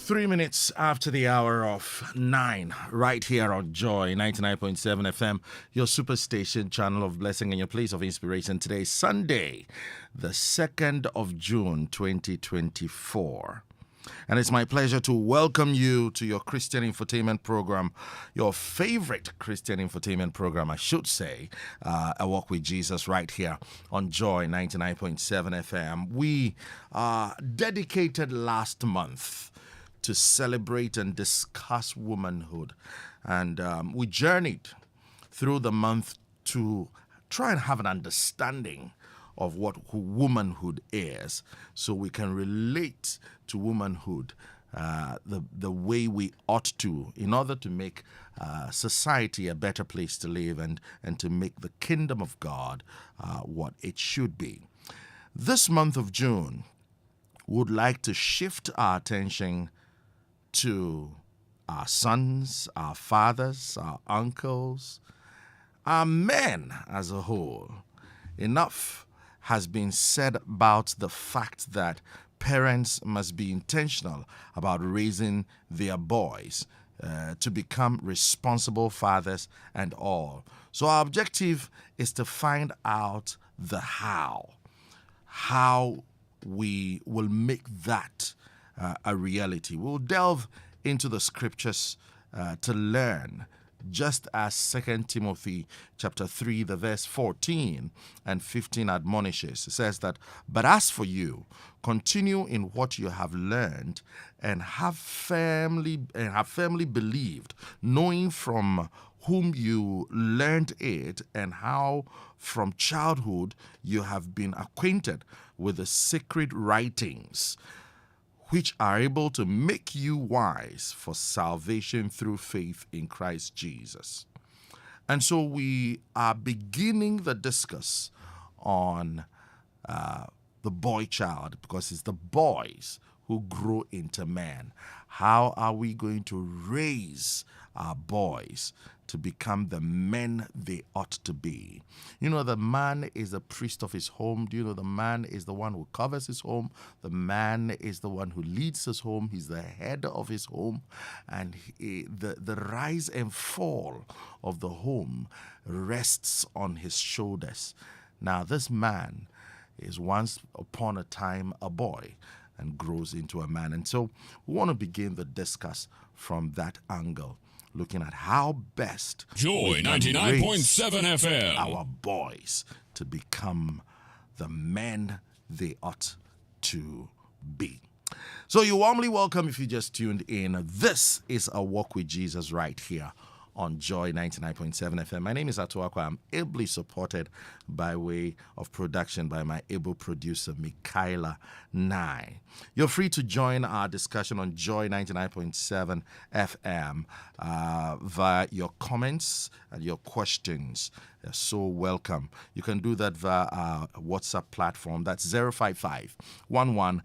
3 minutes after the hour of 9, right here on Joy 99.7 FM, your superstation channel of blessing and your place of inspiration. Today is Sunday, the 2nd of June, 2024. And it's my pleasure to welcome you to your Christian infotainment program, your favorite Christian infotainment program, I should say, A Walk with Jesus, right here on Joy 99.7 FM. We dedicated last month to celebrate and discuss womanhood. And we journeyed through the month to try and have an understanding of what womanhood is, so we can relate to womanhood the way we ought to, in order to make society a better place to live and to make the kingdom of God what it should be. This month of June, we would like to shift our attention to our sons, our fathers, our uncles, our men as a whole. Enough has been said about the fact that parents must be intentional about raising their boys to become responsible fathers and all. So our objective is to find out the how we will make that a reality. We'll delve into the scriptures to learn, just as 2 Timothy chapter 3, the verse 14 and 15 admonishes. It says that, "But as for you, continue in what you have learned and have firmly believed, knowing from whom you learned it, and how from childhood you have been acquainted with the sacred writings, which are able to make you wise for salvation through faith in Christ Jesus." And so we are beginning the discuss on the boy child, because it's the boys who grow into men. How are we going to raise our boys to become the men they ought to be? You know, the man is the priest of his home. Do you know the man is the one who covers his home? The man is the one who leads his home. He's the head of his home. And the rise and fall of the home rests on his shoulders. Now, this man is once upon a time a boy and grows into a man. And so we want to begin the discuss from that angle, looking at how best Joy 99.7 FM, our boys to become the men they ought to be. So you're warmly welcome if you just tuned in. This is A Walk with Jesus right here on Joy 99.7 FM. My name is Ato Acquah. I'm ably supported by way of production by my able producer, Michaela Nye. You're free to join our discussion on Joy 99.7 FM via your comments and your questions. They're so welcome. You can do that via our WhatsApp platform. That's 055 11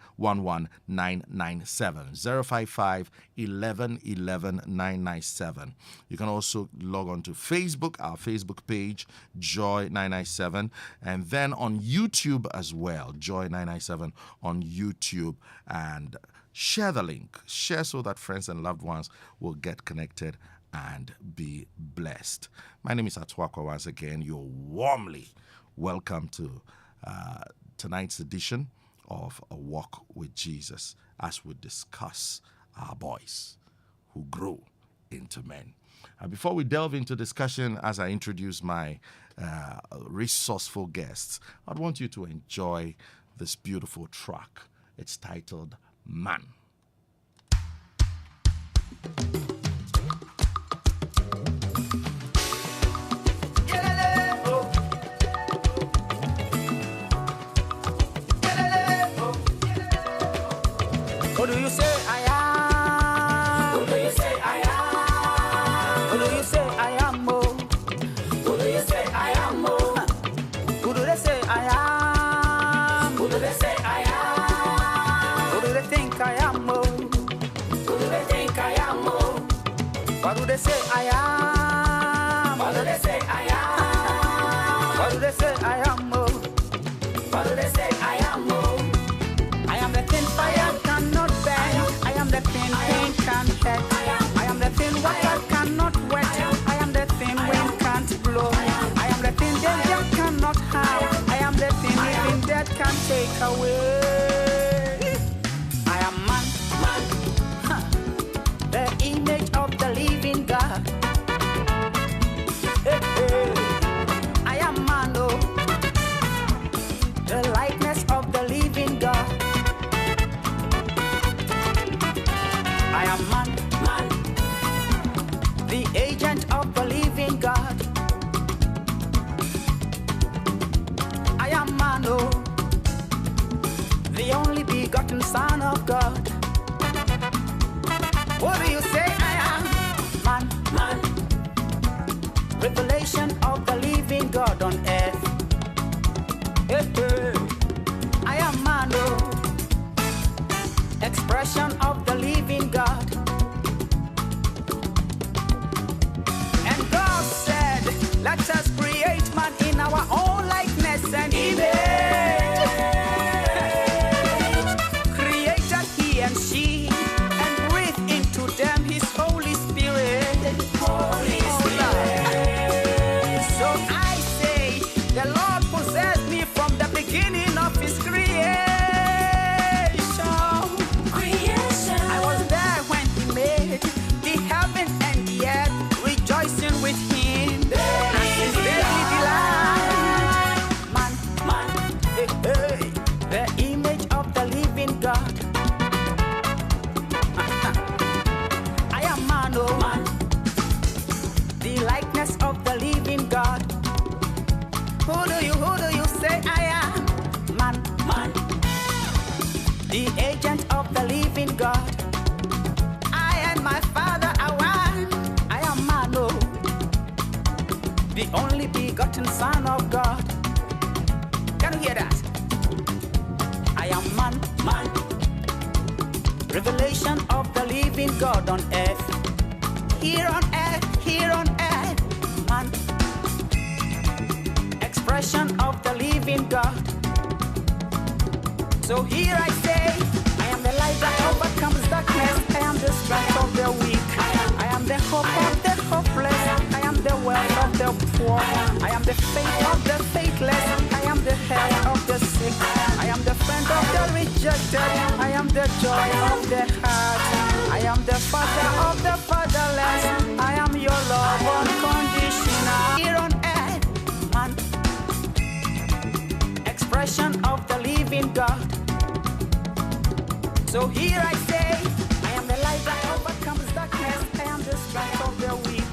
997. 055 11 11 997. You can also log on to Facebook, our Facebook page, Joy 997, and then on YouTube as well, Joy 997 on YouTube, and share the link. Share so that friends and loved ones will get connected and be blessed. My name is Ato Acquah. Once again, you're warmly welcome to tonight's edition of A Walk with Jesus, as we discuss our boys who grow into men. And before we delve into discussion, as I introduce my resourceful guests, I'd want you to enjoy this beautiful track. It's titled Man. Who do you say I am? Who do you say I am? Who do you say I am? Oh? Who do you say I am? Oh? Who do they say I am? Who do they say I am? Who do they think I am? Oh? Who do they think I am? Oh? What do they say I am? What do they say I am? What do they say I am? Oh? What do they say I am? Oh? I am the thin fire cannot burn. I am the thin can't hurt. I am the thing water cannot wet. I am the thing wind can't blow. I am the thing danger cannot harm. I am the thing even death can take away. I am man, the image of the living God. I am man, oh, the likeness of the living God. I am man, the agent of the living God. I am man, oh, the only begotten Son of God. What do you say? I am man, revelation of the living God on earth. I am man, oh, expression of the living God. And God said, let us create man in our own likeness and image. Created he and she, and breathed into them his Holy Spirit. Holy Spirit. So I say, the Lord possessed me from the beginning of his creation. I was there when he made the heaven and the earth, rejoicing with him. And his daily delight. Man, the image of the living God. I am man, oh, the likeness of the living God. Who do you say I am? Man, the agent of the living God. I and my Father are one. I am man, oh, the only begotten Son of God. Can you hear that? I am man, revelation of the living God on earth. Here on earth, man, expression of the living God. So here I say, I am the light that overcomes darkness. I am the strength of the weak. I am the hope of the hopeless. I am the wealth of the poor. I am the faith of the faithless. I am the health of the sick. I am the friend of the rejected. I am the joy of the heart. I am the father of the fatherless. I am your love unconditional. Here on earth, man, expression of the living God. So here I say, I am the light that overcomes darkness. I am the strength of the weak.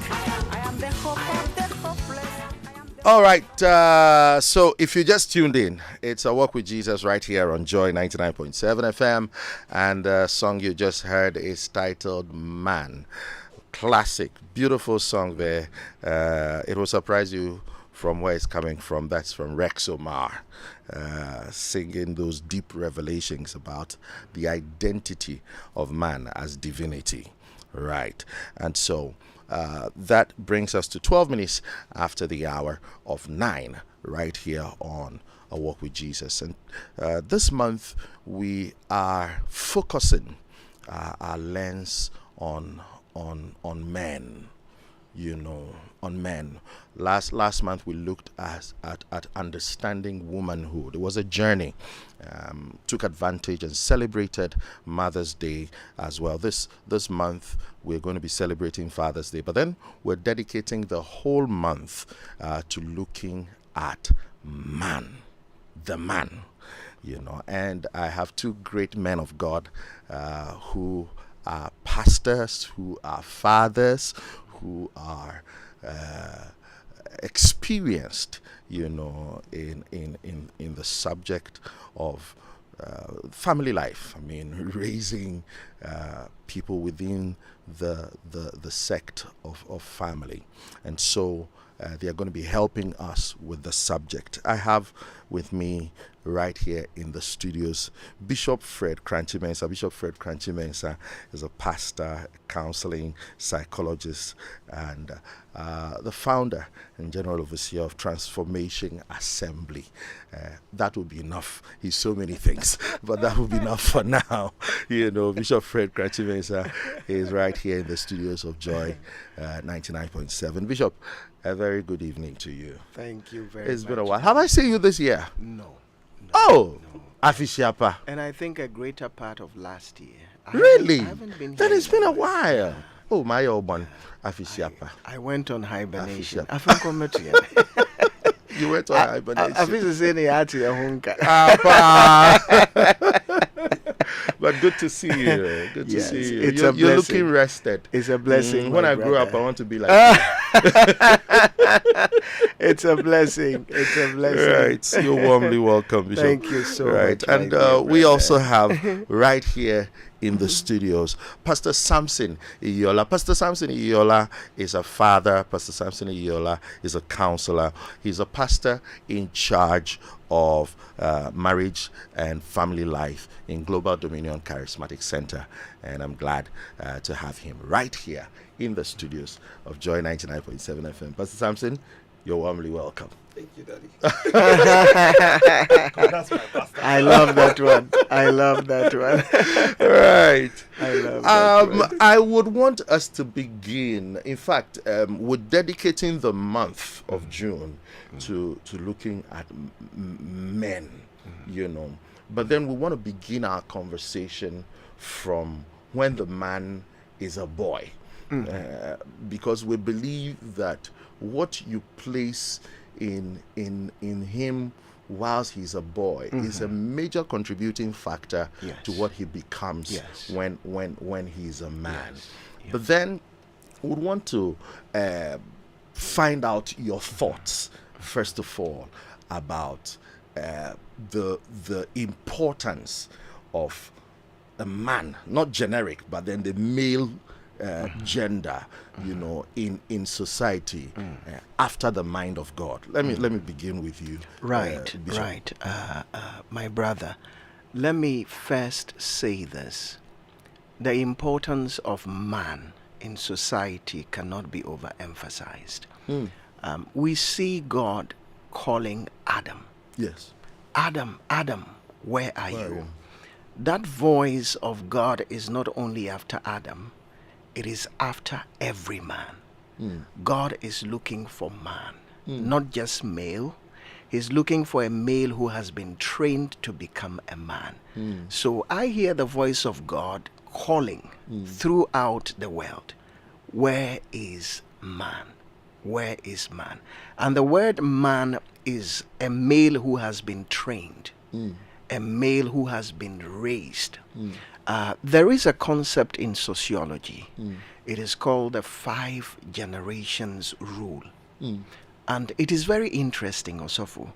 I am the hope of the hopeless. All right, so if you just tuned in, it's A Walk with Jesus right here on Joy 99.7 FM, and the song you just heard is titled Man. Classic, beautiful song there. It will surprise you from where it's coming from. That's from Rex Omar, singing those deep revelations about the identity of man as divinity. Right, and so that brings us to 12 minutes after the hour of 9 right here on A Walk with Jesus. And this month we are focusing our lens on men, on men. Last month we looked at understanding womanhood. It was a journey. Took advantage and celebrated Mother's Day as well. This month we're going to be celebrating Father's Day, but then we're dedicating the whole month to looking at the man. And I have two great men of God who are pastors, who are fathers, who are experienced, in the subject of family life. I mean, raising people within the sect of family. And so They are going to be helping us with the subject. I have with me right here in the studios Bishop Fred Korankye Mensah. Bishop Fred Korankye Mensah is a pastor, counseling, psychologist, and the founder and general overseer of Transformation Assembly. That would be enough. He's so many things, but that would be enough for now. Bishop Fred Korankye Mensah is right here in the studios of Joy 99.7. Bishop, a very good evening to you. Thank you very much. It's been a while. Have I seen you this year? No. Oh, Afishiapa. And I think a greater part of last year. Really? I haven't been Then here it's been a in while. Oh, my old one, Afishiapa. I went on hibernation. Afishiapa. I think I'm not here. You went on hibernation. I feel saying the art here, honka. But good to see you. Good to Yes, see you. it's You're a blessing. looking rested. It's a blessing. When my I grow up, I brother. want to be like you. It's a blessing. It's a blessing. Right. You're warmly welcome, Bishop. Thank you so right. much. my And dear we brother. also have right here in the studios Pastor Samson Iyiola. Pastor Samson Iyiola is a father. Pastor Samson Iyiola is a counselor. He's a pastor in charge of marriage and family life in Global Dominion Charismatic Center. And I'm glad to have him right here in the studios of Joy 99.7 FM. Pastor Samson, you're warmly welcome. Thank you, Daddy. I love that one. I love that one. Right. I love that one. I would want us to begin, in fact, with dedicating the month of June to looking at men, But then we want to begin our conversation from when the man is a boy. Because we believe that what you place in him whilst he's a boy is a major contributing factor Yes. to what he becomes Yes. when he's a man. Yes. But then we would want to find out your thoughts first of all about the importance of a man, not generic, but then the male gender, in society after the mind of God. Let me begin with you. Right, Bishop. right. My brother, let me first say this. The importance of man in society cannot be overemphasized. We see God calling Adam. Yes. Adam, Adam, where are Where are you? you? That voice of God is not only after Adam, it is after every man. God is looking for man, not just male. He's looking for a male who has been trained to become a man. So I hear the voice of God calling throughout the world, where is man? Where is man? And the word man is a male who has been trained, a male who has been raised. There is a concept in sociology. It is called the 5 generations rule. And it is very interesting, Osofu.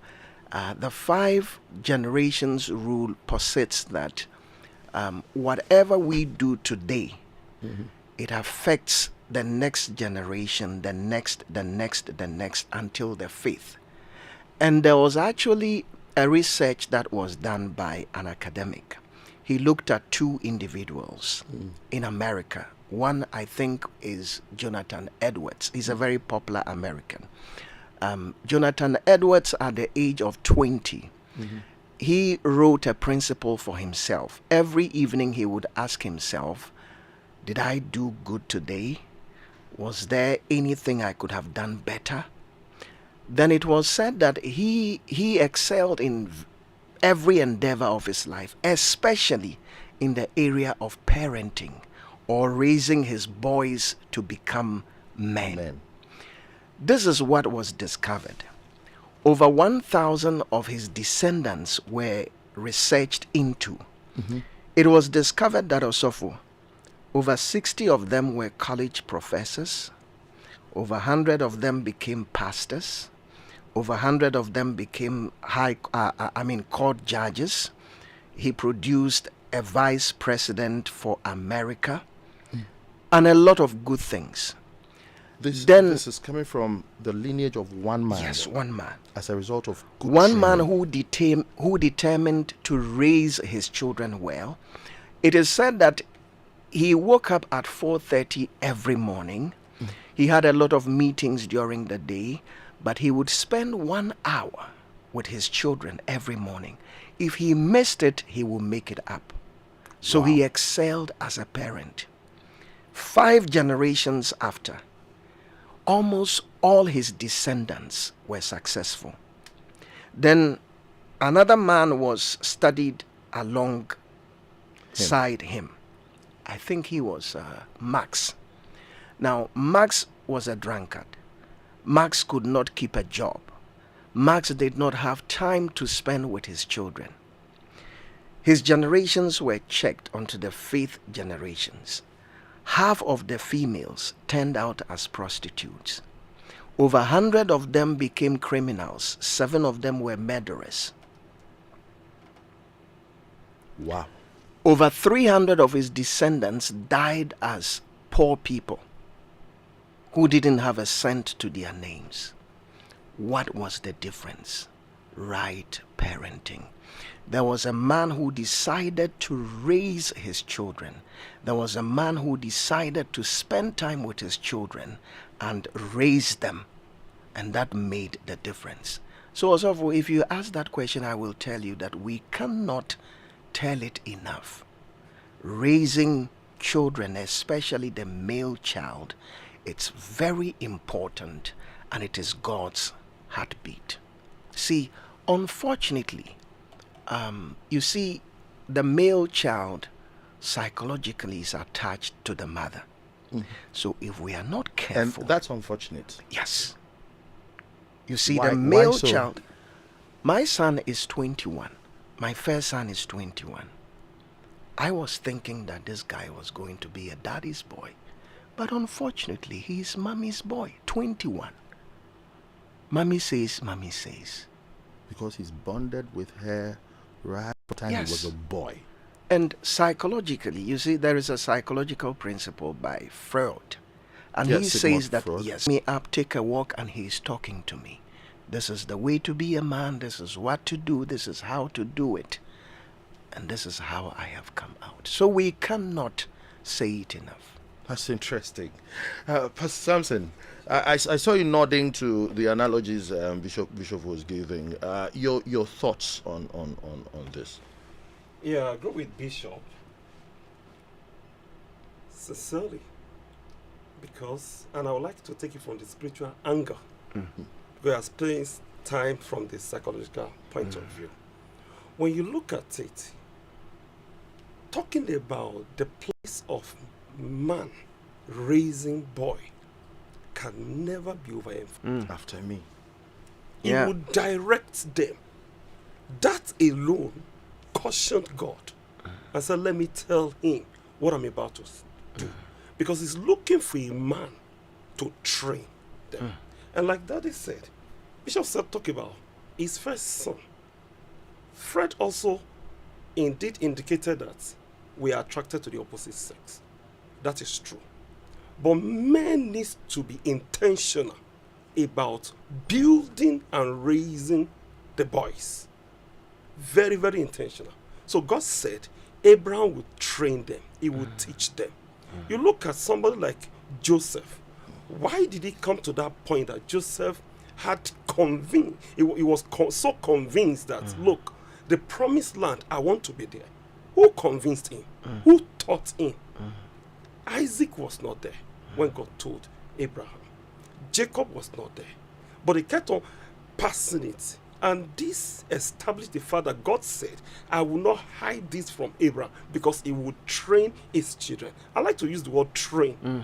The 5 generations rule posits that whatever we do today, it affects the next generation, the next, until the 5th. And there was actually a research that was done by an academic. He looked at 2 individuals in America. One, I think, is Jonathan Edwards. He's a very popular American. Jonathan Edwards, at the age of 20, he wrote a principle for himself. Every evening he would ask himself, did I do good today? Was there anything I could have done better? Then it was said that he excelled in every endeavor of his life, especially in the area of parenting or raising his boys to become men. Amen. This is what was discovered. Over 1,000 of his descendants were researched into. It was discovered that Osofu, over 60 of them were college professors, over 100 of them became pastors, over 100 of them became court judges. He produced a vice president for America and a lot of good things. This is coming from the lineage of one man. Yes, one man. As a result of good one man training. who determined to raise his children well. It is said that he woke up at 4:30 every morning. He had a lot of meetings during the day, but he would spend 1 hour with his children every morning. If he missed it, he will make it up. So he excelled as a parent. 5 generations after, almost all his descendants were successful. Then another man was studied alongside him. I think he was Max. Now, Max was a drunkard. Max could not keep a job. Max did not have time to spend with his children. His generations were checked onto the 5th generations. Half of the females turned out as prostitutes. Over 100 of them became criminals. 7 of them were murderers. Wow. Over 300 of his descendants died as poor people who didn't have a cent to their names. What was the difference? Right parenting. There was a man who decided to raise his children. There was a man who decided to spend time with his children and raise them. And that made the difference. So also, if you ask that question, I will tell you that we cannot tell it enough. Raising children, especially the male child, it's very important, and it is God's heartbeat. See, unfortunately, you see, the male child psychologically is attached to the mother. So if we are not careful... And that's unfortunate. Yes. You see, Why the male so? child... My son is 21. My first son is 21. I was thinking that this guy was going to be a daddy's boy. But unfortunately, he's mommy's boy, 21. Mommy says, mommy says. Because he's bonded with her right from the time he was a boy. And psychologically, you see, there is a psychological principle by Freud. And he says that, yes, me up, take a walk, and he's talking to me. This is the way to be a man. This is what to do. This is how to do it. And this is how I have come out. So we cannot say it enough. That's interesting. Pastor Samson, I saw you nodding to the analogies Bishop was giving. Your thoughts on this? Yeah, I agree with Bishop. Sincerely. Because, and I would like to take it from the spiritual angle. We are spending time from the psychological point of view. When you look at it, talking about the place of man raising boy can never be overemphasized. After me. He would direct them. That alone cautioned God and said, let me tell him what I'm about to do. Because he's looking for a man to train them. And like Daddy said, Bishop said, talk about his first son. Fred also indeed indicated that we are attracted to the opposite sex. That is true. But men need to be intentional about building and raising the boys. Very, very intentional. So God said Abraham would train them. He would teach them. You look at somebody like Joseph. Why did he come to that point that Joseph had convinced? He was so convinced that, look, the promised land, I want to be there. Who convinced him? Who taught him? Isaac was not there when God told Abraham. Jacob was not there. But he kept on passing it. And this established the fact that God said, I will not hide this from Abraham because he would train his children. I like to use the word train.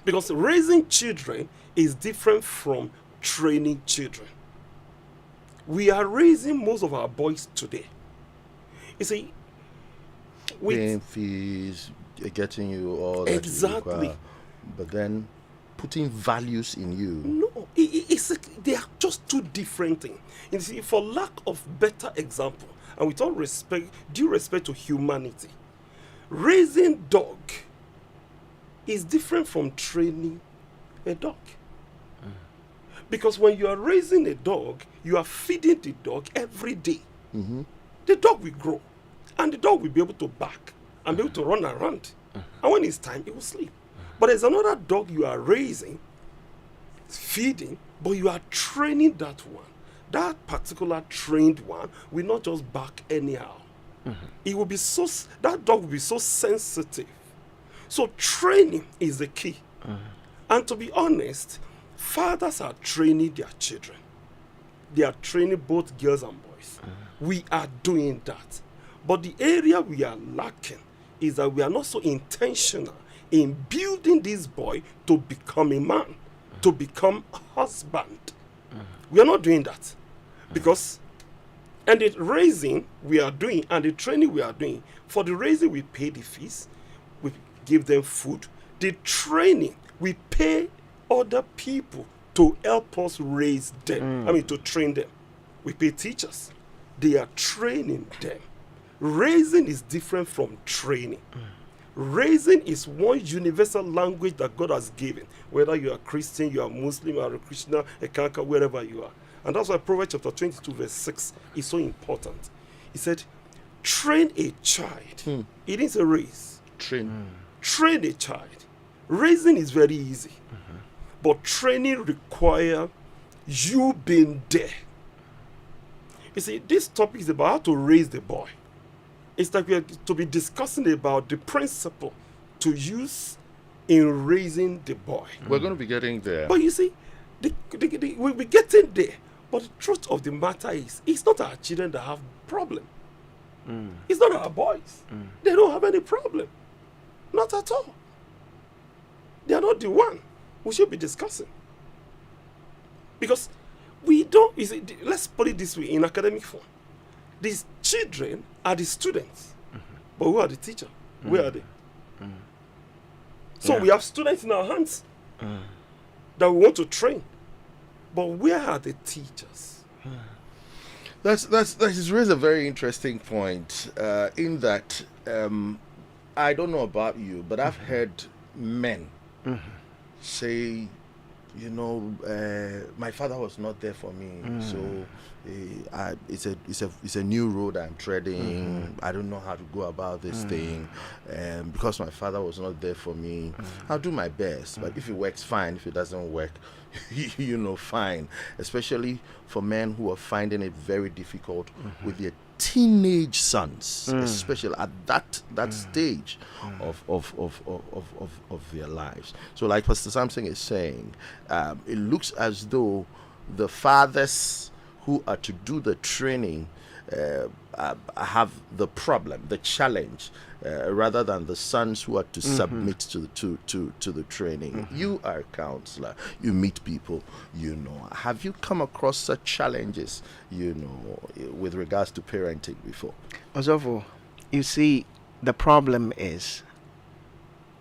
Because raising children is different from training children. We are raising most of our boys today. You see, paying fees, getting you all that exactly. You require, but then putting values in you. No, they are just two different things. You see, for lack of better example, and with all respect, due respect to humanity, raising dog is different from training a dog. Because when you are raising a dog, you are feeding the dog every day. The dog will grow, and the dog will be able to bark and be able to run around. And when it's time, it will sleep. But there's another dog you are raising, feeding, but you are training that one. That particular trained one will not just bark anyhow. It will be that dog will be so sensitive. So training is the key. And to be honest, fathers are training their children. They are training both girls and boys. We are doing that. But the area we are lacking is that we are not so intentional in building this boy to become a man, to become a husband. We are not doing that. Because, and the raising we are doing and the training we are doing, for the raising we pay the fees, we give them food. The training, we pay other people to help us raise them. To train them. We pay teachers. They are training them. Raising is different from training. Raising is one universal language that God has given. Whether you are Christian, you are Muslim, you are a Krishna, a Kanka, wherever you are. And that's why Proverbs chapter 22 verse 6 is so important. He said, train a child. It didn't say raise. Train a child. Raising is very easy. But training requires you being there. You see, this topic is about how to raise the boy. It's like we are to be discussing about the principle to use in raising the boy. We're going to be getting there. But you see, we'll be getting there. But the truth of the matter is, it's not our children that have problem. It's not our boys. They don't have any problem. Not at all. They are not the one we should be discussing. Because we don't, let's put it this way in academic form. These children are the students. But who are the teacher? Where are they? So we have students in our hands that we want to train. But where are the teachers? That's raised a very interesting point. In that, I don't know about you, but I've heard men say, my father was not there for me, so it's a new road I'm treading. I don't know how to go about this thing, because my father was not there for me. I'll do my best, but if it works, fine. If it doesn't work, fine. Especially for men who are finding it very difficult with their teenage sons, especially at that stage of their lives. So like Pastor Samson is saying, it looks as though the fathers who are to do the training have the problem, the challenge, rather than the sons who are to submit to the training. You are a counselor. You meet people. Have you come across such challenges? With regards to parenting before? Osofo, you see, the problem is.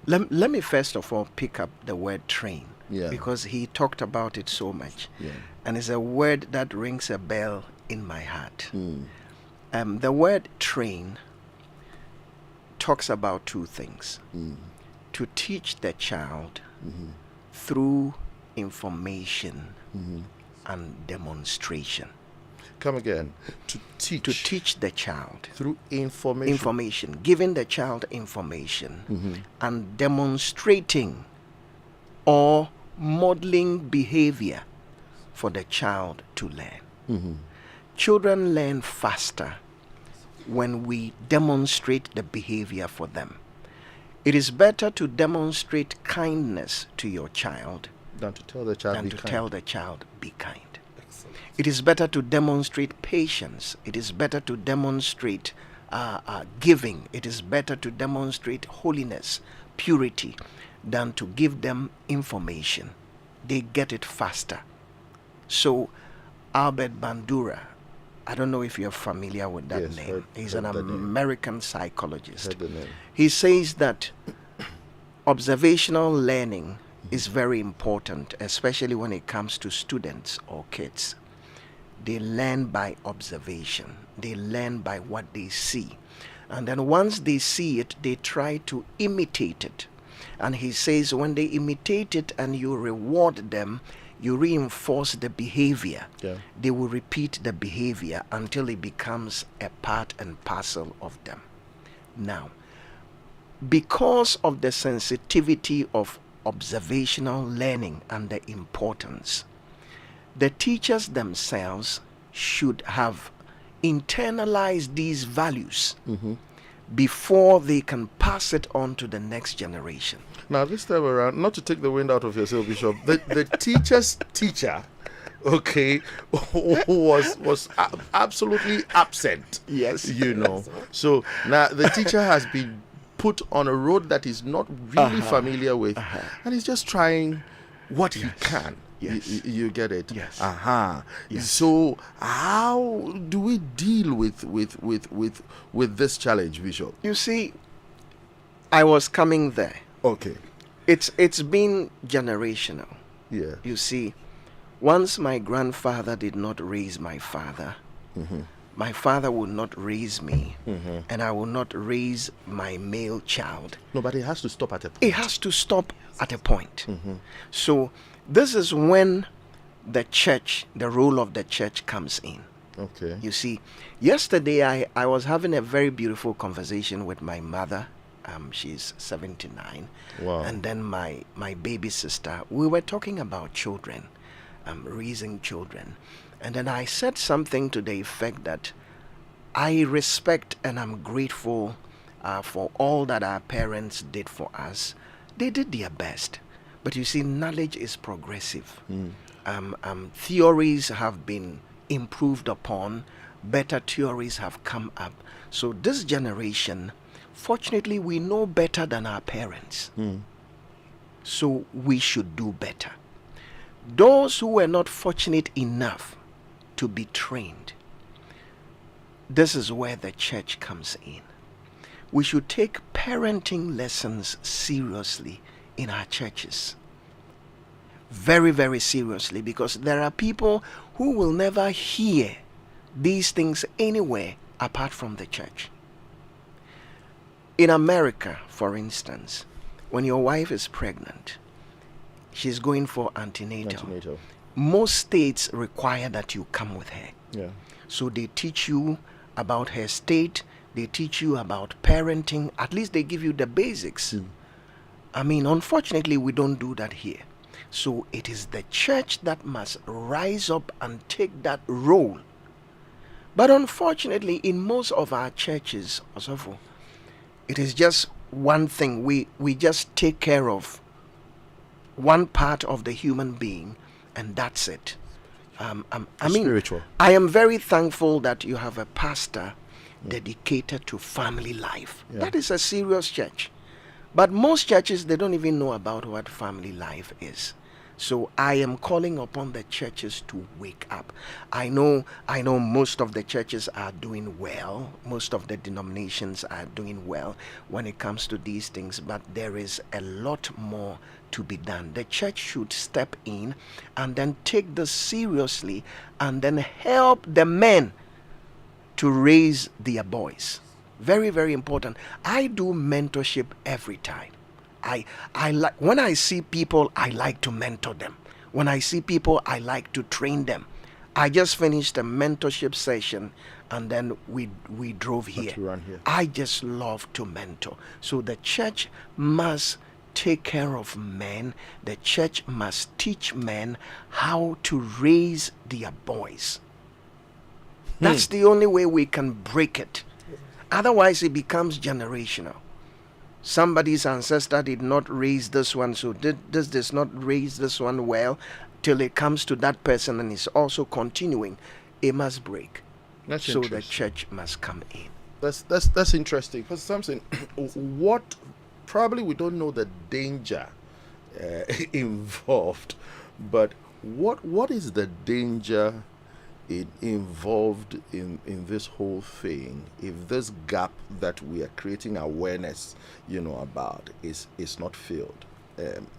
Let me first of all pick up the word train. Because he talked about it so much. And it's a word that rings a bell in my heart. The word train talks about two things. To teach the child through information and demonstration. Come again. To teach the child through information. Giving the child information and demonstrating or modeling behavior for the child to learn. Children learn faster when we demonstrate the behavior for them. It is better to demonstrate kindness to your child than to tell the child be kind. Excellent. It is better to demonstrate patience. It is better to demonstrate giving. It is better to demonstrate holiness, purity, than to give them information. They get it faster. So Albert Bandura, I don't know if you're familiar with that name. He's an American psychologist. He says that observational learning is very important, especially when it comes to students or kids. They learn by observation. They learn by what they see. And then once they see it, they try to imitate it. And he says when they imitate it and you reward them, you reinforce the behavior. Yeah. They will repeat the behavior until it becomes a part and parcel of them. Now, because of the sensitivity of observational learning and the importance, the teachers themselves should have internalized these values before they can pass it on to the next generation. Now, this time around, not to take the wind out of your sail, Bishop, the teacher's teacher, okay, was absolutely absent. Yes. You know. So now the teacher has been put on a road that he's not really familiar with, and he's just trying what he can. Yes. You get it? Yes. Yes. So how do we deal with this challenge, Bishop? You see, I was coming there. Okay. It's been generational. Yeah. You see, once my grandfather did not raise my father, my father will not raise me, and I will not raise my male child. No, but it has to stop at a point. It has to stop at a point. So this is when the church, the role of the church comes in. Okay. You see, yesterday I was having a very beautiful conversation with my mother. She's 79. Wow. And then my baby sister. We were talking about children, raising children. And then I said something to the effect that I respect and I'm grateful for all that our parents did for us. They did their best. But you see, knowledge is progressive. Theories have been improved upon. Better theories have come up. So this generation, fortunately, we know better than our parents. So we should do better. Those who were not fortunate enough to be trained, this is where the church comes in. We should take parenting lessons seriously in our churches. Very, very seriously, because there are people who will never hear these things anywhere apart from the church. In America, for instance, when your wife is pregnant, she's going for antenatal. Most states require that you come with her. Yeah. So they teach you about her state, they teach you about parenting, at least they give you the basics. I mean, unfortunately, we don't do that here. So it is the church that must rise up and take that role. But unfortunately, in most of our churches, Osofo, it is just one thing. We just take care of one part of the human being, and that's it. I mean, spiritual. I am very thankful that you have a pastor dedicated to family life. Yeah. That is a serious church. But most churches, they don't even know about what family life is. So I am calling upon the churches to wake up. I know most of the churches are doing well. Most of the denominations are doing well when it comes to these things, but there is a lot more to be done. The church should step in and then take this seriously and then help the men to raise their boys. Very, very important. I do mentorship every time. I like when I see people, I like to mentor them. When I see people, I like to train them. I just finished a mentorship session and then we drove here. run here. I just love to mentor. So the church must take care of men. The church must teach men how to raise their boys. That's the only way we can break it. Otherwise, it becomes generational. Somebody's ancestor did not raise this one, so this does not raise this one well, till it comes to that person and is also continuing. It must break. That's so the interesting. church must come in. That's interesting. Because Samson, what probably we don't know the danger involved, but what is the danger involved in this whole thing if this gap that we are creating awareness about is not filled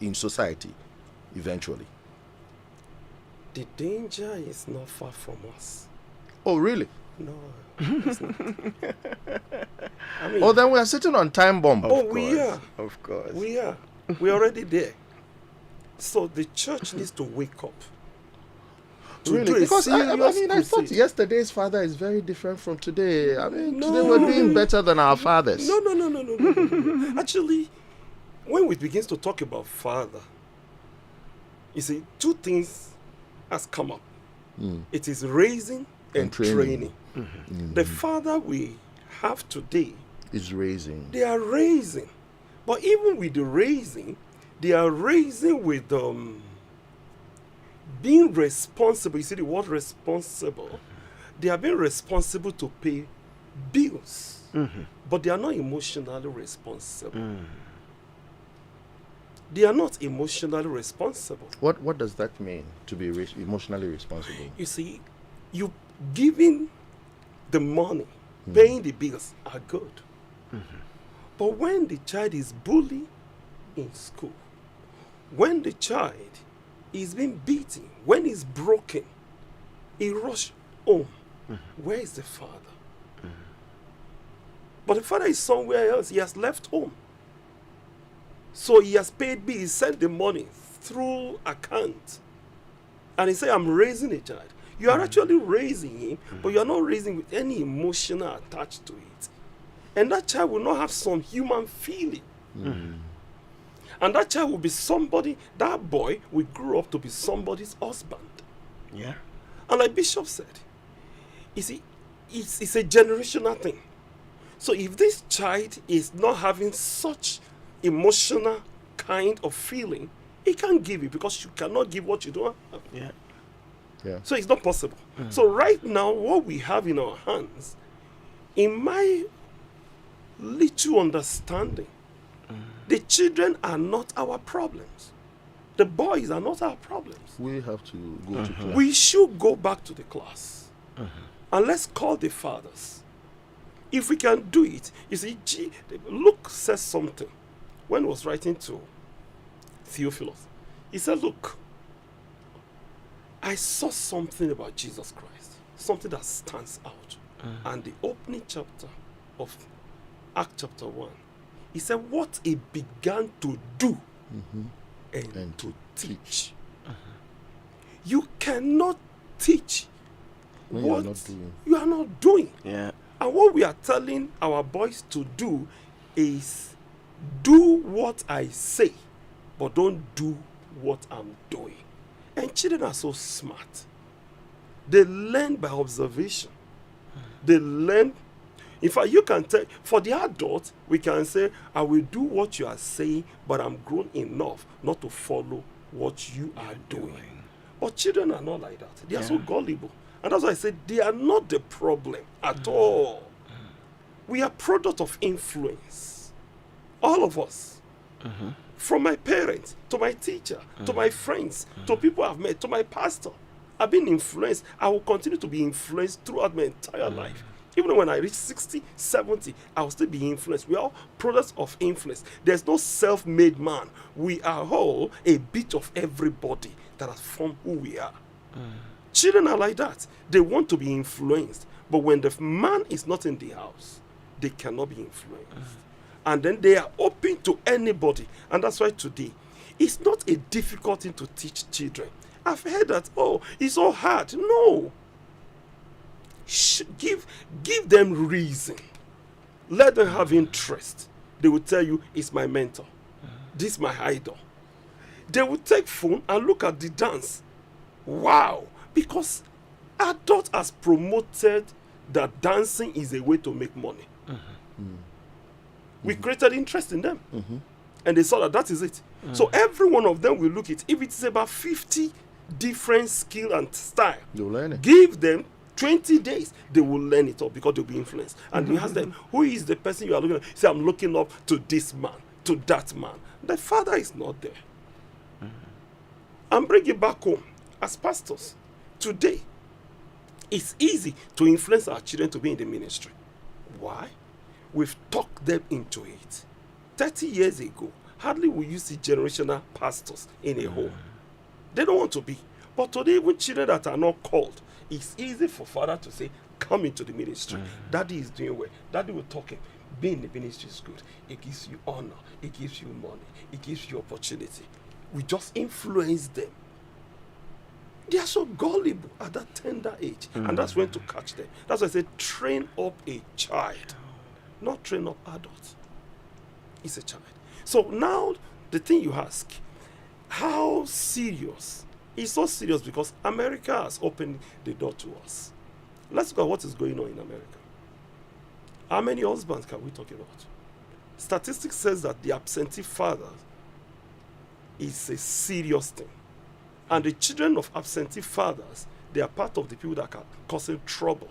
in society eventually? The danger is not far from us. Oh, really? No, it's not. I mean, Oh, then we are sitting on time bomb. we are. Of course. We are. We're already there. So the church needs to wake up. To Really? do a Because I serious thought crusade. yesterday's father is very different from today. I mean, today we're doing better than our fathers. No. Actually, when we begin to talk about father, you see, two things has come up. It is raising and training. The father we have today, Is raising. they are raising. But even with the raising, they are raising with being responsible. You see the word responsible? They are being responsible to pay bills. But they are not emotionally responsible. They are not emotionally responsible. What does that mean, to be emotionally responsible? You see, you giving the money, paying the bills are good. But when the child is bullied in school, when the child is being beaten, when he's broken, he rush home. Where is the father? But the father is somewhere else. He has left home. So he has paid bills, he sent the money through account. And he said, I'm raising a child. You are actually raising him, but you are not raising with any emotional attached to it. And that child will not have some human feeling. And that child will be somebody, that boy will grow up to be somebody's husband. Yeah. And like Bishop said, you see, it's a generational thing. So if this child is not having such emotional kind of feeling, he can't give it, because you cannot give what you don't have. Yeah. Yeah. So it's not possible. So right now, what we have in our hands, in my little understanding, the children are not our problems. The boys are not our problems. We have to go to class. We should go back to the class. And let's call the fathers. If we can do it, you see, Luke says something when he was writing to Theophilus. He said, look, I saw something about Jesus Christ, something that stands out. And the opening chapter of Acts chapter 1, he said, what he began to do and to teach. You cannot teach When what you are not doing. you are not doing. Yeah. And what we are telling our boys to do is do what I say, but don't do what I'm doing. And children are so smart. They learn by observation. They learn. In fact, you can tell, for the adult, we can say, I will do what you are saying, but I'm grown enough not to follow what you are doing. But children are not like that. They are so gullible. And that's why I said they are not the problem at all. We are product of influence. All of us. From my parents, to my teacher, to my friends, to people I've met, to my pastor. I've been influenced. I will continue to be influenced throughout my entire life. Even when I reach 60, 70, I will still be influenced. We are all products of influence. There's no self-made man. We are all a bit of everybody that has formed who we are. Children are like that. They want to be influenced. But when the man is not in the house, they cannot be influenced. And then they are open to anybody. And that's why today, it's not a difficult thing to teach children. I've heard that, oh, it's so hard. No. Give them reason. Let them have interest. They will tell you, it's my mentor. This is my idol. They will take phone and look at the dance. Wow. Because adult has promoted that dancing is a way to make money. We created interest in them. And they saw that is it. So every one of them will look at it. If it's about 50 different skill and style, They'll learn it. give them 20 days, they will learn it all because they'll be influenced. And you ask them, who is the person you are looking at? Say, I'm looking up to this man, to that man. The father is not there. And bring it back home. As pastors, today, it's easy to influence our children to be in the ministry. Why? We've talked them into it. 30 years ago, hardly will you see generational pastors in a home. They don't want to be. But today, even children that are not called, it's easy for father to say, come into the ministry. Daddy is doing well. Daddy will talk him. Being in the ministry is good. It gives you honor. It gives you money. It gives you opportunity. We just influence them. They are so gullible at that tender age. And that's when to catch them. That's why I say train up a child, not train up adults. It's a child. So now the thing you ask, how serious? It's so serious because America has opened the door to us. Let's look at what is going on in America. How many husbands can we talk about? Statistics says that the absentee father is a serious thing. And the children of absentee fathers, they are part of the people that are causing trouble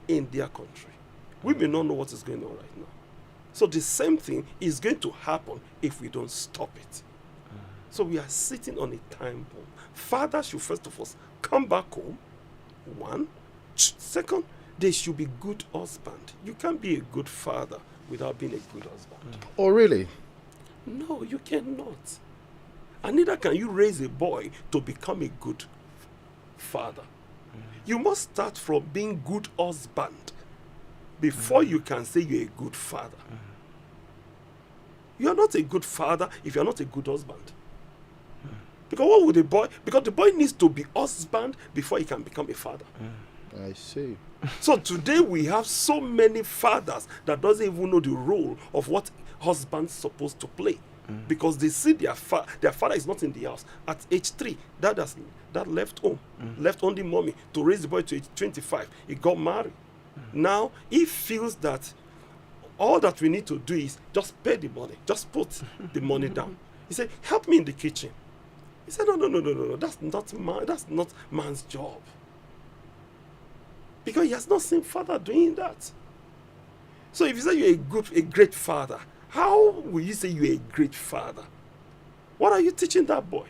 in their country. We may not know what is going on right now. So the same thing is going to happen if we don't stop it. So we are sitting on a time bomb. Fathers should first of all come back home. One. Second, they should be good husband. You can't be a good father without being a good husband. Oh, really? No, you cannot. And neither can you raise a boy to become a good father. You must start from being good husband before you can say you're a good father. You are not a good father if you're not a good husband. Because what would the boy? Because the boy needs to be husband before he can become a father. I see. So today we have so many fathers that doesn't even know the role of what husband's supposed to play. Because they see their father is not in the house. At age 3, that left home, left only mommy to raise the boy to age 25. He got married. Now he feels that all that we need to do is just pay the money, just put the money down. He said, "Help me in the kitchen." He said, "No. That's not man's job." Because he has not seen father doing that. So if you say you're a great father, how will you say you're a great father? What are you teaching that boy?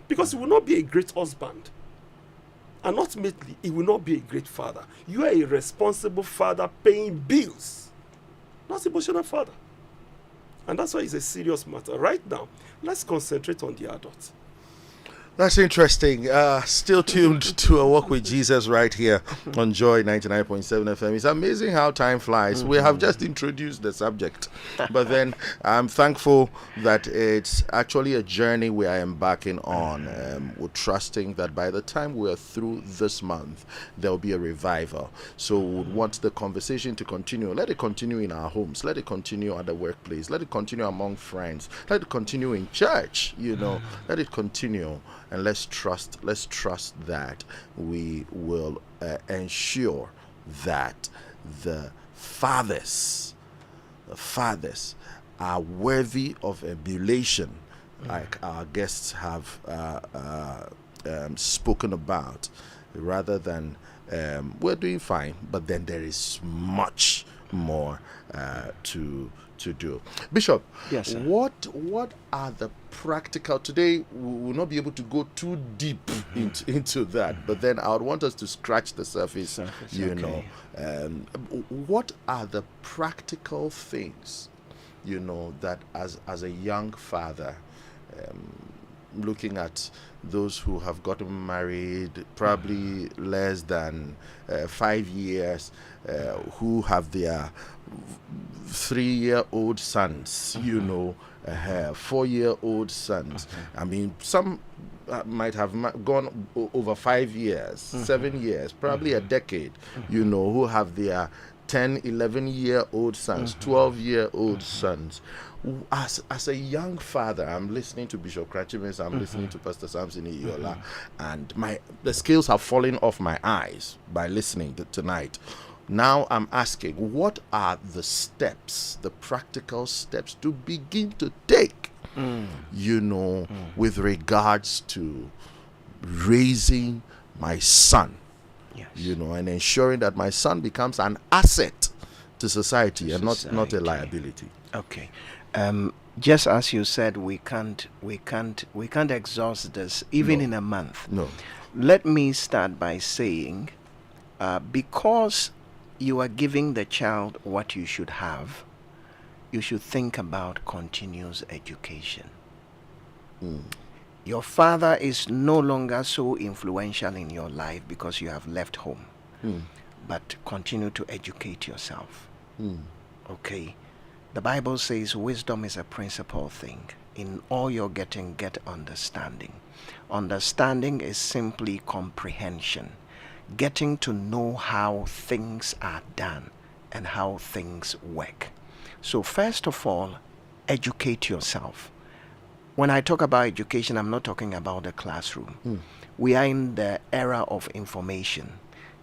Because he will not be a great husband. And ultimately, he will not be a great father. You are a responsible father paying bills, not emotional father. And that's why it's a serious matter. Right now, let's concentrate on the adults. That's interesting. Still tuned to A Walk with Jesus right here on Joy 99.7 FM. It's amazing how time flies. We have just introduced the subject, but then I'm thankful that it's actually a journey we are embarking on. We're trusting that by the time we're through this month, there'll be a revival. So we want the conversation to continue. Let it continue in our homes. Let it continue at the workplace. Let it continue among friends. Let it continue in church. Let it continue. And let's trust that we will ensure that the fathers are worthy of emulation, like our guests have spoken about, rather than we're doing fine, but then there is much more to do. Bishop, yes, sir. What are the practical? Today we will not be able to go too deep into that, but then I would want us to scratch the surface. What are the practical things, that as a young father, looking at those who have gotten married probably less than 5 years, who have their 3-year-old sons, 4-year-old sons. I mean, some might have gone over 5 years, 7 years, probably a decade, who have their 10, 11-year-old sons, 12-year-old sons. As a young father, I'm listening to Bishop Krachimis, I'm listening to Pastor Samson Iyiola, and the scales have fallen off my eyes by listening tonight. Now I'm asking, what are the steps, the practical steps to begin to take, with regards to raising my son, and ensuring that my son becomes an asset to society and not a liability. Okay. Just as you said, we can't exhaust this even in a month. No. Let me start by saying, because you are giving the child what you should have, you should think about continuous education. Your father is no longer so influential in your life because you have left home. but continue to educate yourself. Okay? The Bible says wisdom is a principal thing. In all you're getting, get understanding. Understanding is simply comprehension, getting to know how things are done and how things work. So first of all, educate yourself. When I talk about education, I'm not talking about the classroom. We are in the era of information.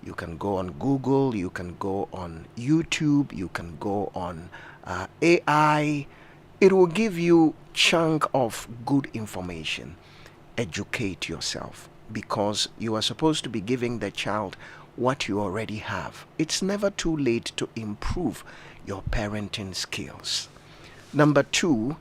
You can go on Google, you can go on YouTube, you can go on AI. It will give you chunk of good information. Educate yourself, because you are supposed to be giving the child what you already have. It's never too late to improve your parenting skills. Number two,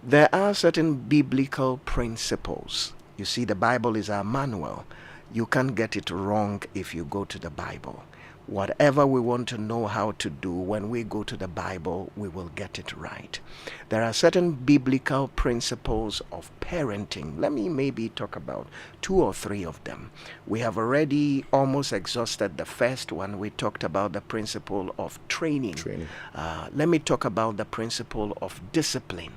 there are certain biblical principles. You see, the Bible is our manual. You can't get it wrong if you go to the Bible. Whatever we want to know how to do, when we go to the Bible, we will get it right. There are certain biblical principles of parenting. Let me maybe talk about 2 or 3 of them. We have already almost exhausted the first one. We talked about the principle of training. Let me talk about the principle of discipline.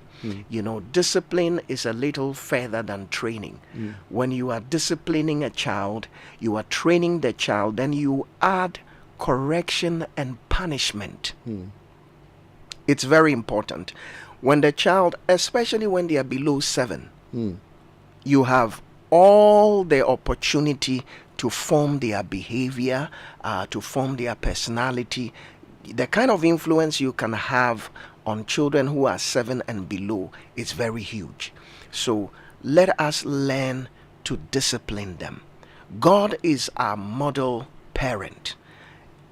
You know, discipline is a little further than training. When you are disciplining a child, you are training the child, then you add correction and punishment. It's very important. When the child, especially when they are below 7, you have all the opportunity to form their behavior, to form their personality. The kind of influence you can have on children who are 7 and below is very huge. So let us learn to discipline them. God is our model parent.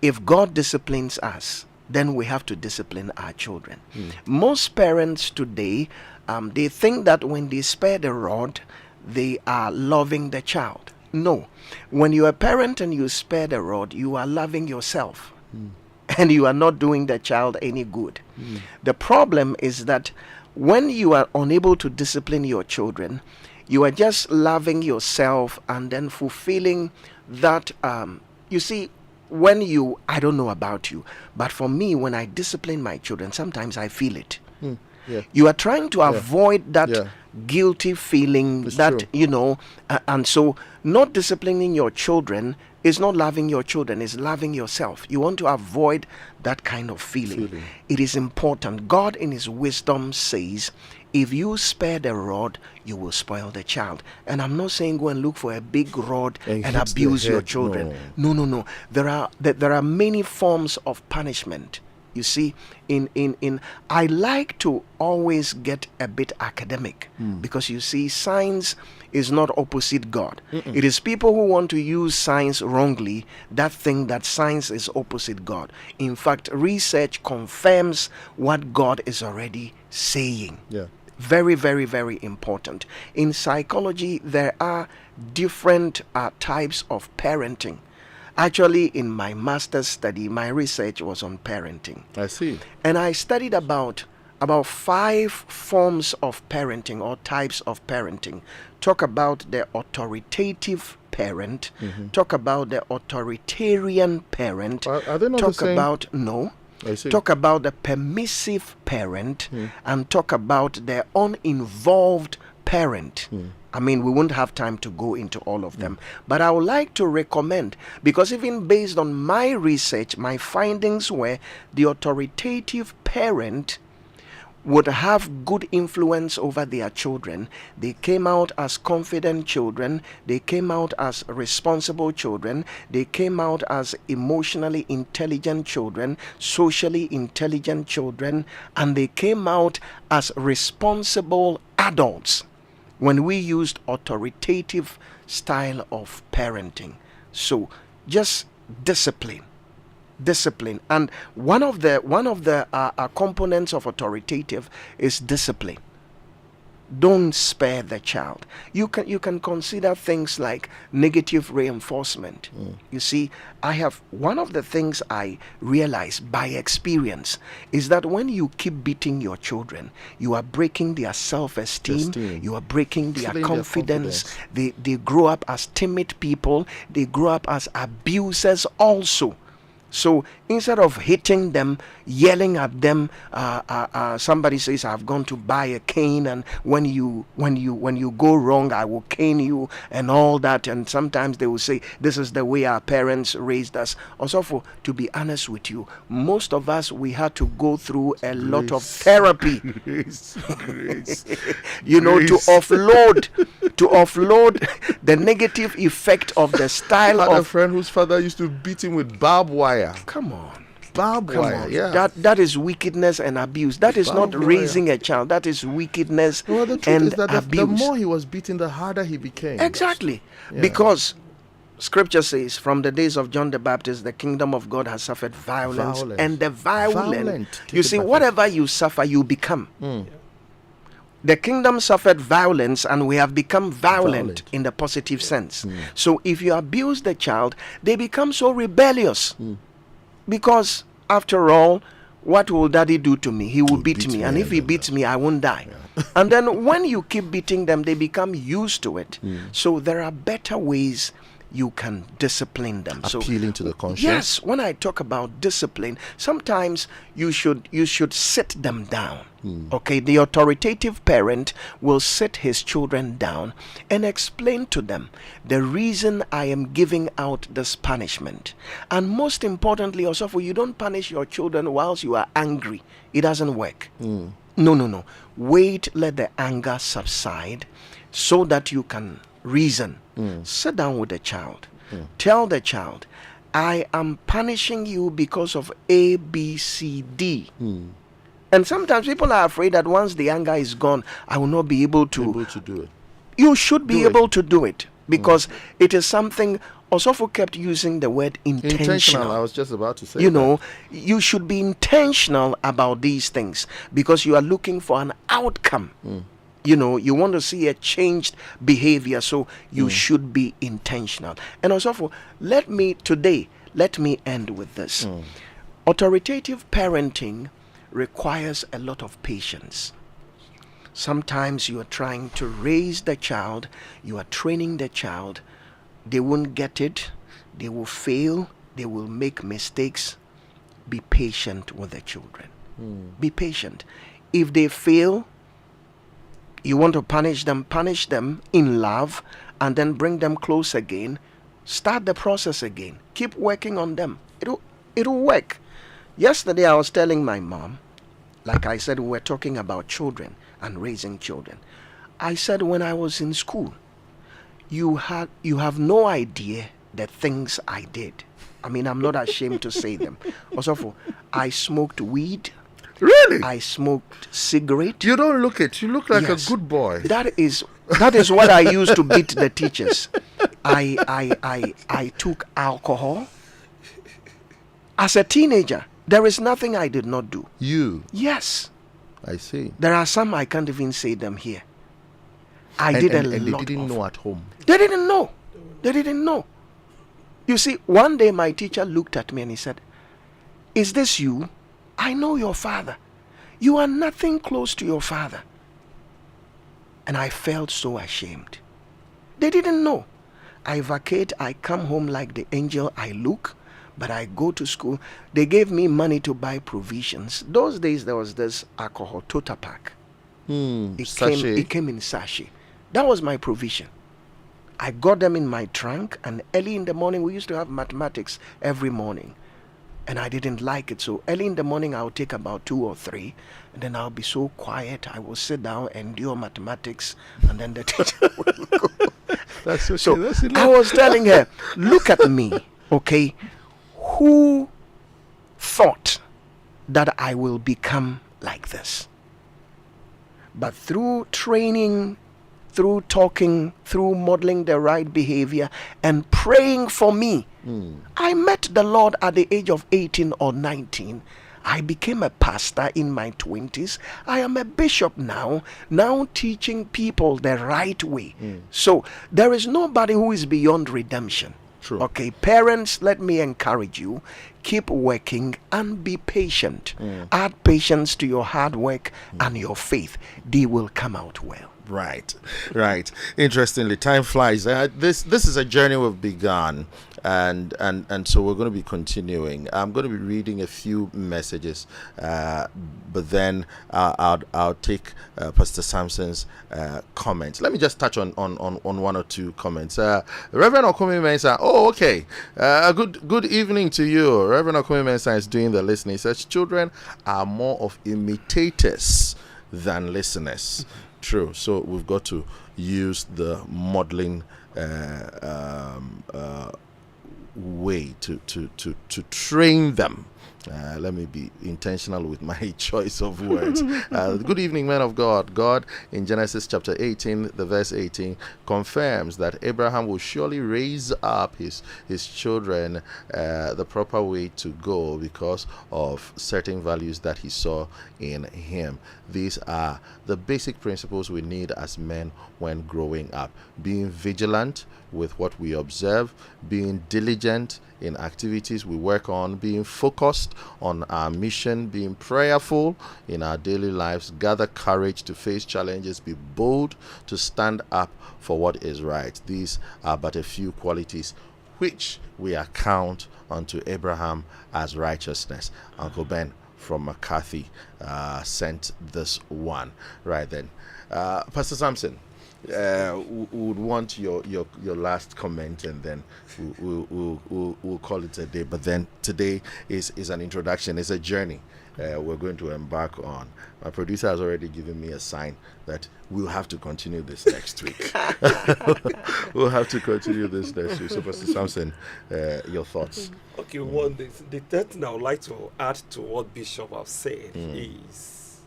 If God disciplines us, then we have to discipline our children. Most parents today, they think that when they spare the rod, they are loving the child. No. When you are a parent and you spare the rod, you are loving yourself. And you are not doing the child any good. The problem is that when you are unable to discipline your children, you are just loving yourself and then fulfilling that. You see, when you, I don't know about you, but for me, when I discipline my children, sometimes I feel it. You are trying to avoid that guilty feeling, it's that true. You know, and so not disciplining your children is not loving your children, it's loving yourself. You want to avoid that kind of feeling. It is important. God in his wisdom says, if you spare the rod, you will spoil the child. And I'm not saying go and look for a big rod and abuse your children. No. There are many forms of punishment. You see, I like to always get a bit academic, because you see, science is not opposite God. It is people who want to use science wrongly that think that science is opposite God. In fact, research confirms what God is already saying. Very, very, very important. In psychology, there are different types of parenting. Actually, in my master's study, my research was on parenting. I see. And I studied about 5 forms of parenting or types of parenting. Talk about the authoritative parent, talk about the authoritarian parent, are they not talk the same? About no. Talk about the permissive parent, and talk about the uninvolved parent. I mean, we won't have time to go into all of them, but I would like to recommend, because even based on my research, my findings were the authoritative parent would have good influence over their children. They came out as confident children. They came out as responsible children. They came out as emotionally intelligent children, socially intelligent children, and they came out as responsible adults when we used authoritative style of parenting. So just discipline, and one of the components of authoritative is discipline. Don't spare the child. You can consider things like negative reinforcement. You see, one of the things I realized by experience is that when you keep beating your children, you are breaking their self-esteem, you are breaking their confidence. They grow up as timid people, they grow up as abusers also. So instead of hitting them, yelling at them, somebody says, "I've gone to buy a cane, and when you go wrong, I will cane you," and all that. And sometimes they will say, "This is the way our parents raised us." Also, to be honest with you, most of us, we had to go through a lot of therapy, Grace. to offload the negative effect of the style I had a of. friend whose father used to beat him with barbed wire. Come on. Barbed Come wire, on. yeah. That is wickedness and abuse. That is not Barbed raising wire. a child. That is wickedness Well, the truth and is that the abuse. more he was beaten, the harder he became. Exactly. Yeah. Because Scripture says, from the days of John the Baptist, the kingdom of God has suffered violence. And the violent. take You it see, by force. whatever you suffer, you become. The kingdom suffered violence, and we have become violent in the positive sense. So if you abuse the child, they become so rebellious. Because after all, what will daddy do to me? He will beat me. And if he beats me, I won't die. And then when you keep beating them, they become used to it. So there are better ways you can discipline them. Appealing to the conscience. Yes, when I talk about discipline, sometimes you should sit them down. Okay, the authoritative parent will sit his children down and explain to them the reason I am giving out this punishment. And most importantly, also, for you don't punish your children whilst you are angry. It doesn't work. No. Wait, let the anger subside so that you can reason. Sit down with the child. Tell the child, I am punishing you because of A, B, C, D. And sometimes people are afraid that once the anger is gone, I will not be able to do it. You should be able to do it, because it is something. Osofo kept using the word intentional. I was just about to say You should be intentional about these things, because you are looking for an outcome. You want to see a changed behavior, so you should be intentional. And also, let me end with this. Authoritative parenting requires a lot of patience. Sometimes you are trying to raise the child, you are training the child, they won't get it, they will fail, they will make mistakes. Be patient with the children. Be patient. If they fail, you want to punish them in love, and then bring them close again. Start the process again. Keep working on them. It'll work. Yesterday I was telling my mom, like I said, we were talking about children and raising children. I said, when I was in school, you have no idea the things I did. I mean, I'm not ashamed to say them. Also, I smoked weed. Really? I smoked cigarette. You don't look it. You look like Yes. a good boy. That is what I used to beat the teachers. I took alcohol. As a teenager, there is nothing I did not do. You. Yes. I see. There are some I can't even say them here. I did a lot. And they didn't know at home. They didn't know. They didn't know. You see, one day my teacher looked at me and he said, "Is this you? I know your father. You are nothing close to your father." And I felt so ashamed. They didn't know. I vacate, I come home like the angel I look, but I go to school. They gave me money to buy provisions. Those days there was this alcohol, Tota Pack. It came in sachet. That was my provision. I got them in my trunk, and early in the morning, we used to have mathematics every morning. And I didn't like it. So early in the morning, I'll take about 2 or 3, and then I'll be so quiet. I will sit down and do mathematics, and then the teacher will go. That's okay. So That's enough. I was telling her, look at me, okay? Who thought that I will become like this? But through training, through talking, through modeling the right behavior and praying for me, I met the Lord at the age of 18 or 19. I became a pastor in my 20s. I am a bishop now teaching people the right way. So there is nobody who is beyond redemption. True. Okay, parents, let me encourage you. Keep working and be patient. Add patience to your hard work and your faith. They will come out well. Right. Interestingly, time flies. This is a journey we've begun, and so we're going to be continuing. I'm going to be reading a few messages, but then I'll take Pastor Samson's comments. Let me just touch on one or two comments. Reverend Okumi Mensah. Oh, okay. Good evening to you. Reverend Okumi Mensah is doing the listening. He says children are more of imitators than listeners. True. So we've got to use the modeling way to train them. Let me be intentional with my choice of words. Good evening, men of God. God, in Genesis chapter 18, the verse 18, confirms that Abraham will surely raise up his children the proper way to go because of certain values that he saw in him. These are the basic principles we need as men when growing up. Being vigilant with what we observe, being diligent in activities we work on, being focused on our mission, being prayerful in our daily lives, gather courage to face challenges, be bold to stand up for what is right. These are but a few qualities which we account unto Abraham as righteousness. Uncle Ben from McCarthy sent this one. Right then. Pastor Samson, would want your last comment, and then we'll call it a day. But then today is an introduction. It's a journey we're going to embark on. My producer has already given me a sign that we'll have to continue this next week. We'll have to continue this next week. So, Pastor Samson, your thoughts? Okay, one the third thing I would like to add to what Bishop has said is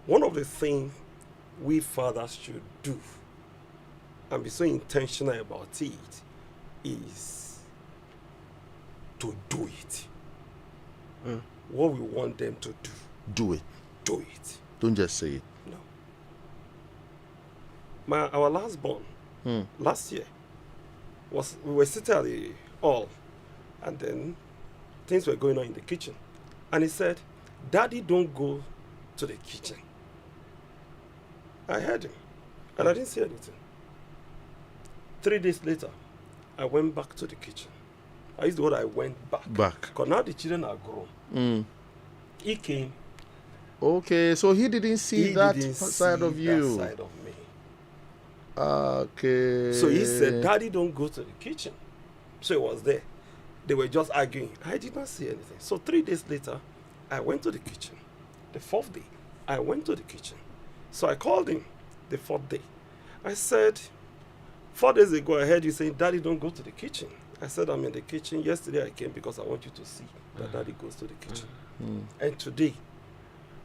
one of the things we fathers should do and be so intentional about it is to do it. What we want them to do. Do it. Don't just say it. No. Our last born last year we were sitting at the hall, and then things were going on in the kitchen, and he said, "Daddy, don't go to the kitchen." I heard him, and I didn't say anything. 3 days later, I went back to the kitchen. I used the word I went back. Because now the children are grown. He came. Okay, so he didn't see that side of you. That side of me. Okay. So he said, "Daddy, don't go to the kitchen." So he was there. They were just arguing. I did not see anything. So 3 days later, I went to the kitchen. The fourth day, I went to the kitchen. So I called him the fourth day. I said, 4 days ago, I heard you saying, "Daddy, don't go to the kitchen." I said, "I'm in the kitchen. Yesterday I came because I want you to see that Daddy goes to the kitchen." And today,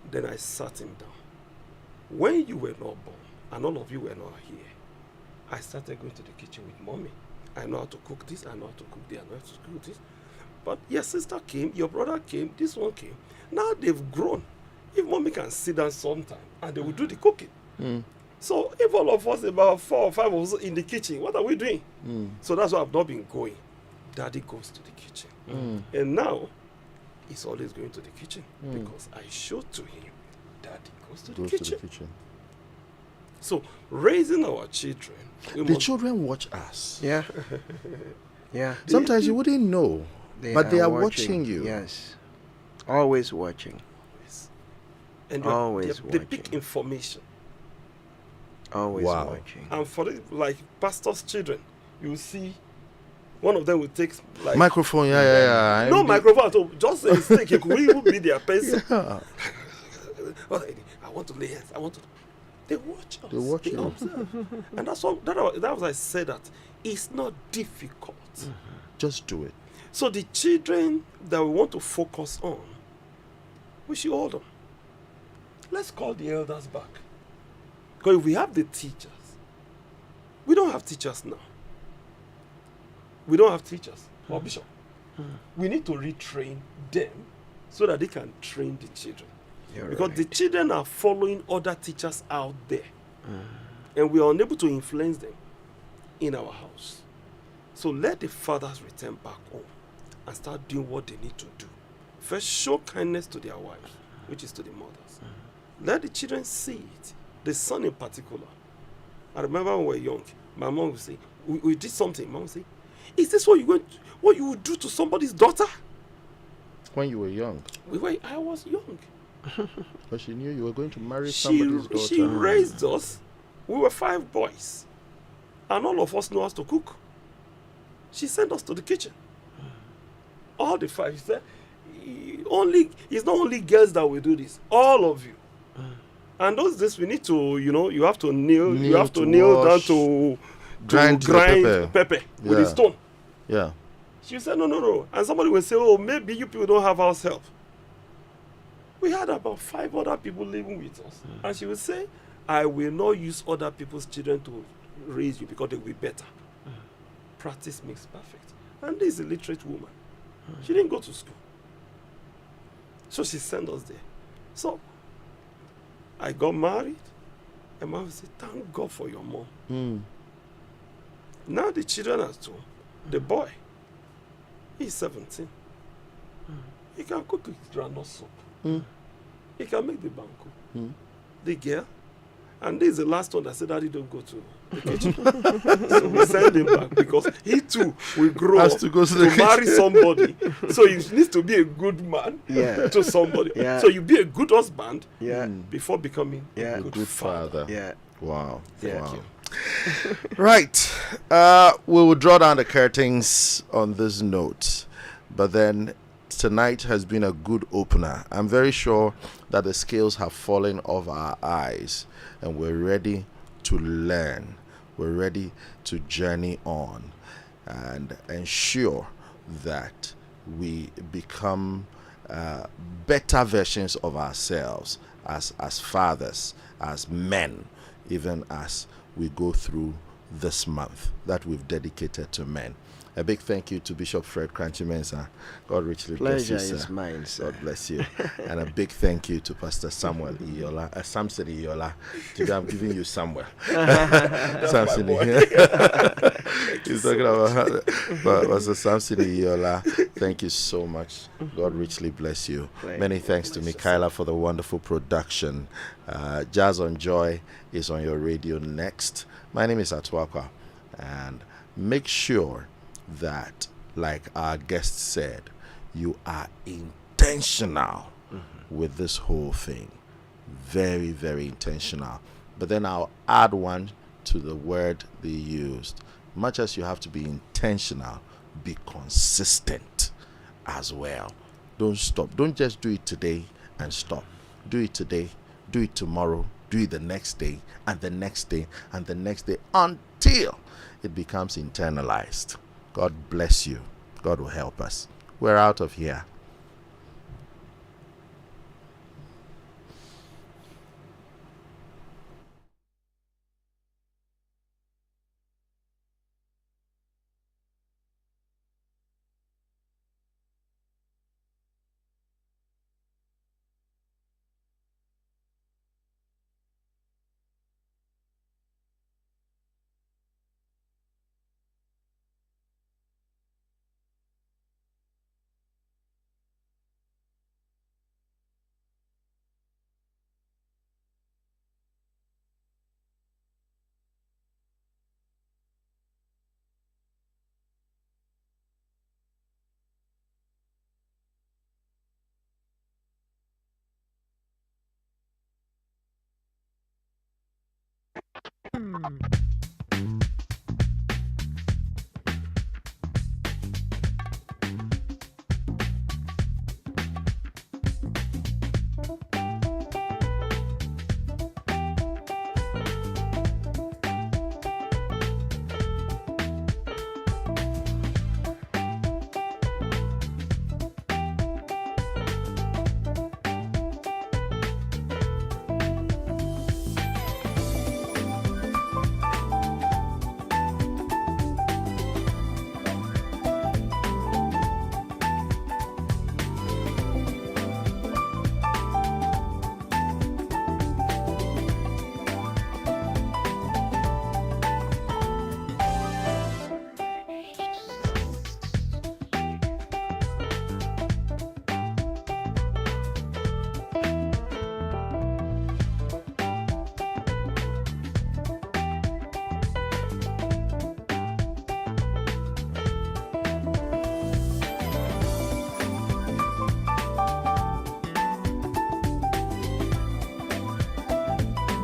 then I sat him down. When you were not born, and all of you were not here, I started going to the kitchen with Mommy. I know how to cook this, I know how to cook that, I know how to cook this. But your sister came, your brother came, this one came. Now they've grown. If Mommy can sit down sometime, and they will do the cooking. So if all of us, about 4 or 5 of us in the kitchen, what are we doing? So that's why I've not been going. Daddy goes to the kitchen. And now, he's always going to the kitchen because I showed to him, Daddy goes to the kitchen. So raising our children. The children watch us. Yeah. Yeah. Sometimes you wouldn't know, but they are watching you. Yes. Always watching. And always they pick information. Always watching. And for like pastor's children, you will see one of them will take like microphone, yeah. No microphone at all, just a stick. It could even be their pencil. Yeah. I want to lay hands. They watch us. They observe. And that's what that was I said that it's not difficult. Just do it. So the children that we want to focus on, we should hold them. Let's call the elders back. Because if we have the teachers, we don't have teachers now. We don't have teachers or bishop. We need to retrain them so that they can train the children. Because the children are following other teachers out there. And we are unable to influence them in our house. So let the fathers return back home and start doing what they need to do. First, show kindness to their wives, which is to the mothers. Let the children see it. The son in particular. I remember when we were young, my mom would say, we did something. Mom would say, is this what you would do to somebody's daughter? When you were young? I was young. But she knew you were going to marry somebody's daughter. She raised us. We were 5 boys. And all of us know how to cook. She sent us to the kitchen. All the 5. She said, it's not only girls that will do this. All of you. And those days we need to, you have to kneel. You have to kneel down to grind pepper with a stone. Yeah. She said, no. And somebody will say, oh, maybe you people don't have house help. We had about 5 other people living with us. And she would say, I will not use other people's children to raise you because they will be better. Practice makes perfect. And this is a literate woman. She didn't go to school. So she sent us there. So I got married. And mom said, thank God for your mom. Now the children are 2. The boy, he's 17. He can cook his groundnut soup. He can make the banku. The girl, and this is the last one that said, Daddy, don't go to the kitchen. So we send him back because he too will grow up to marry somebody. So he needs to be a good man to somebody. So you be a good husband before becoming a good father. Wow. Thank you. Right. We will draw down the curtains on this note. But then tonight has been a good opener. I'm very sure that the scales have fallen off our eyes and we're ready to learn. We're ready to journey on and ensure that we become better versions of ourselves as fathers, as men, even as we go through this month that we've dedicated to men. A big thank you to Bishop Fred Korankye Mensah. God richly bless you, sir. Pleasure is mine, sir. God bless you. And a big thank you to Pastor Samson Iyiola. Today I'm giving you Samuel. Samson Iyiola. He's talking about Pastor Samson Iyiola. Thank you so much. God richly bless you. Many thanks to Michaela for the wonderful production. Jazz on Joy is on your radio next. My name is Ato Acquah, and make sure that, like our guest said, you are intentional with this whole thing. Very, very intentional. But then I'll add one to the word they used. Much as you have to be intentional, be consistent as well. Don't stop. Don't just do it today and stop. Do it today, do it tomorrow, do it the next day, and the next day, and the next day, until it becomes internalized. God bless you. God will help us. We're out of here.